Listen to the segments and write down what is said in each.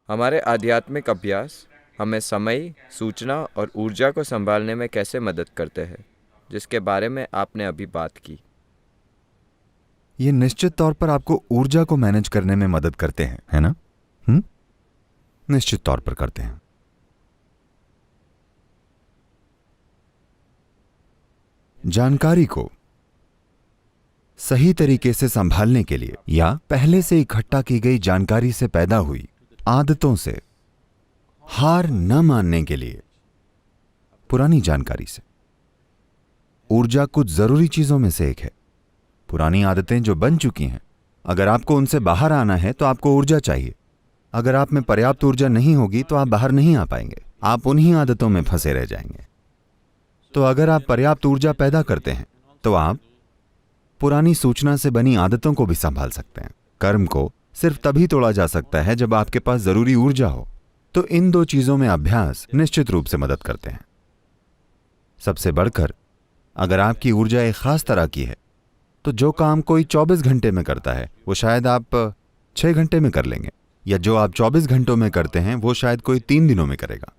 हमारे आध्यात्मिक अभ्यास हमें समय, सूचना और ऊर्जा को संभालने में कैसे मदद करते हैं, जिसके बारे में आपने अभी बात की। ये निश्चित तौर पर आपको ऊर्जा को मैनेज करने में मदद करते हैं, है ना? निश्चित तौर पर करते हैं। जानकारी को सही तरीके से संभालने के लिए या पहले से इकट्ठा की गई जानकारी से पैदा हुई आदतों से हार न मानने के लिए पुरानी जानकारी से ऊर्जा कुछ जरूरी चीजों में से एक है। पुरानी आदतें जो बन चुकी हैं, अगर आपको उनसे बाहर आना है तो आपको ऊर्जा चाहिए। अगर आप में पर्याप्त ऊर्जा नहीं होगी तो आप बाहर नहीं आ पाएंगे, आप उन्हीं आदतों में फंसे रह जाएंगे। तो अगर आप पर्याप्त ऊर्जा पैदा करते हैं तो आप पुरानी सूचना से बनी आदतों को भी संभाल सकते हैं। कर्म को सिर्फ तभी तोड़ा जा सकता है जब आपके पास जरूरी ऊर्जा हो। तो इन दो चीजों में अभ्यास निश्चित रूप से मदद करते हैं। सबसे बढ़कर, अगर आपकी ऊर्जा एक खास तरह की है तो जो काम कोई 24 घंटे में करता है वो शायद आप 6 घंटे में कर लेंगे, या जो आप 24 घंटों में करते हैं वो शायद कोई 3 दिनों में करेगा,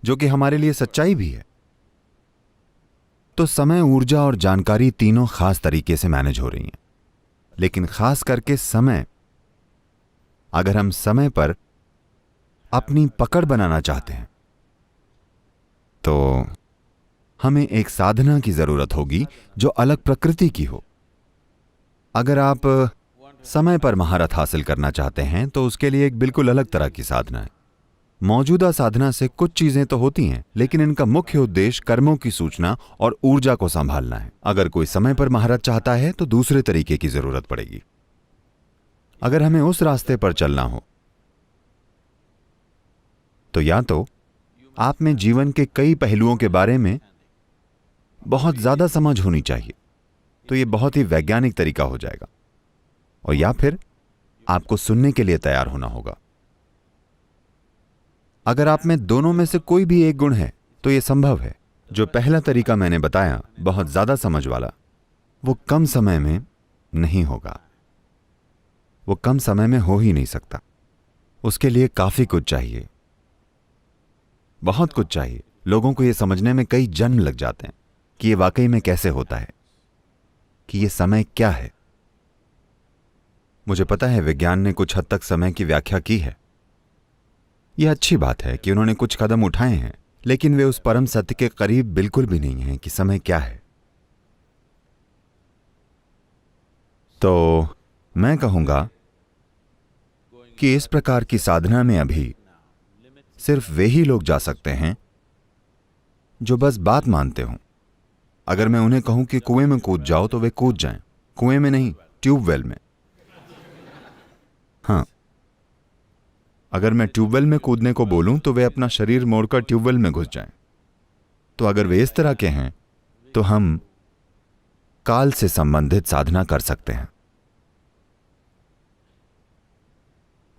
जो कि हमारे लिए सच्चाई भी है। तो समय, ऊर्जा और जानकारी तीनों खास तरीके से मैनेज हो रही हैं। लेकिन खास करके समय, अगर हम समय पर अपनी पकड़ बनाना चाहते हैं तो हमें एक साधना की जरूरत होगी जो अलग प्रकृति की हो। अगर आप समय पर महारत हासिल करना चाहते हैं तो उसके लिए एक बिल्कुल अलग तरह की साधना है। मौजूदा साधना से कुछ चीजें तो होती हैं, लेकिन इनका मुख्य उद्देश्य कर्मों की सूचना और ऊर्जा को संभालना है। अगर कोई समय पर महारत चाहता है तो दूसरे तरीके की जरूरत पड़ेगी। अगर हमें उस रास्ते पर चलना हो तो या तो आप में जीवन के कई पहलुओं के बारे में बहुत ज्यादा समझ होनी चाहिए, तो यह बहुत ही वैज्ञानिक तरीका हो जाएगा, और या फिर आपको सुनने के लिए तैयार होना होगा। अगर आप में दोनों में से कोई भी एक गुण है तो यह संभव है। जो पहला तरीका मैंने बताया, बहुत ज्यादा समझ वाला, वो कम समय में नहीं होगा। वो कम समय में हो ही नहीं सकता। उसके लिए काफी कुछ चाहिए, बहुत कुछ चाहिए। लोगों को यह समझने में कई जन्म लग जाते हैं कि यह वाकई में कैसे होता है, कि यह समय क्या है। मुझे पता है विज्ञान ने कुछ हद तक समय की व्याख्या की है। यह अच्छी बात है कि उन्होंने कुछ कदम उठाए हैं, लेकिन वे उस परम सत्य के करीब बिल्कुल भी नहीं हैं कि समय क्या है। तो मैं कहूंगा कि इस प्रकार की साधना में अभी सिर्फ वे ही लोग जा सकते हैं जो बस बात मानते हों। अगर मैं उन्हें कहूं कि कुएं में कूद जाओ तो वे कूद जाएं। कुएं में नहीं, ट्यूबवेल में। हाँ, अगर मैं ट्यूबवेल में कूदने को बोलूं तो वे अपना शरीर मोड़कर ट्यूबवेल में घुस जाएं। तो अगर वे इस तरह के हैं तो हम काल से संबंधित साधना कर सकते हैं।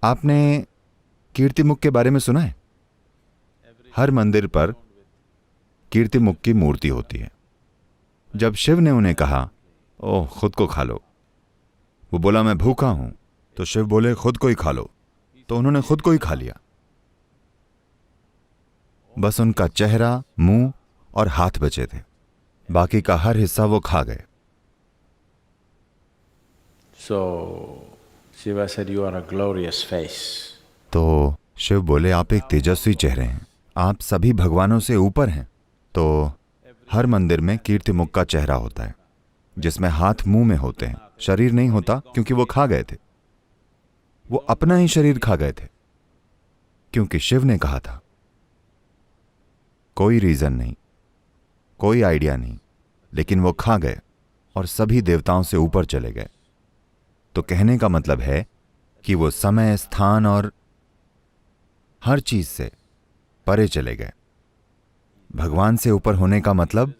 आपने कीर्तिमुख के बारे में सुना है? हर मंदिर पर कीर्तिमुख की मूर्ति होती है। जब शिव ने उन्हें कहा, ओह खुद को खा लो, वो बोला मैं भूखा हूं, तो शिव बोले खुद को ही खा लो, तो उन्होंने खुद को ही खा लिया। बस उनका चेहरा, मुंह और हाथ बचे थे, बाकी का हर हिस्सा वो खा गए। So Shiva said, "You are a glorious face." तो शिव बोले आप एक तेजस्वी चेहरे हैं, आप सभी भगवानों से ऊपर हैं। तो हर मंदिर में कीर्तिमुख का चेहरा होता है जिसमें हाथ मुंह में होते हैं, शरीर नहीं होता, क्योंकि वो खा गए थे। वो अपना ही शरीर खा गए थे क्योंकि शिव ने कहा था। कोई रीजन नहीं, कोई आइडिया नहीं, लेकिन वो खा गए और सभी देवताओं से ऊपर चले गए। तो कहने का मतलब है कि वो समय, स्थान और हर चीज से परे चले गए। भगवान से ऊपर होने का मतलब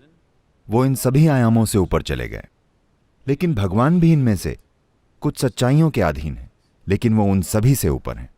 वो इन सभी आयामों से ऊपर चले गए। लेकिन भगवान भी इनमें से कुछ सच्चाइयों के अधीन है, लेकिन वो उन सभी से ऊपर हैं।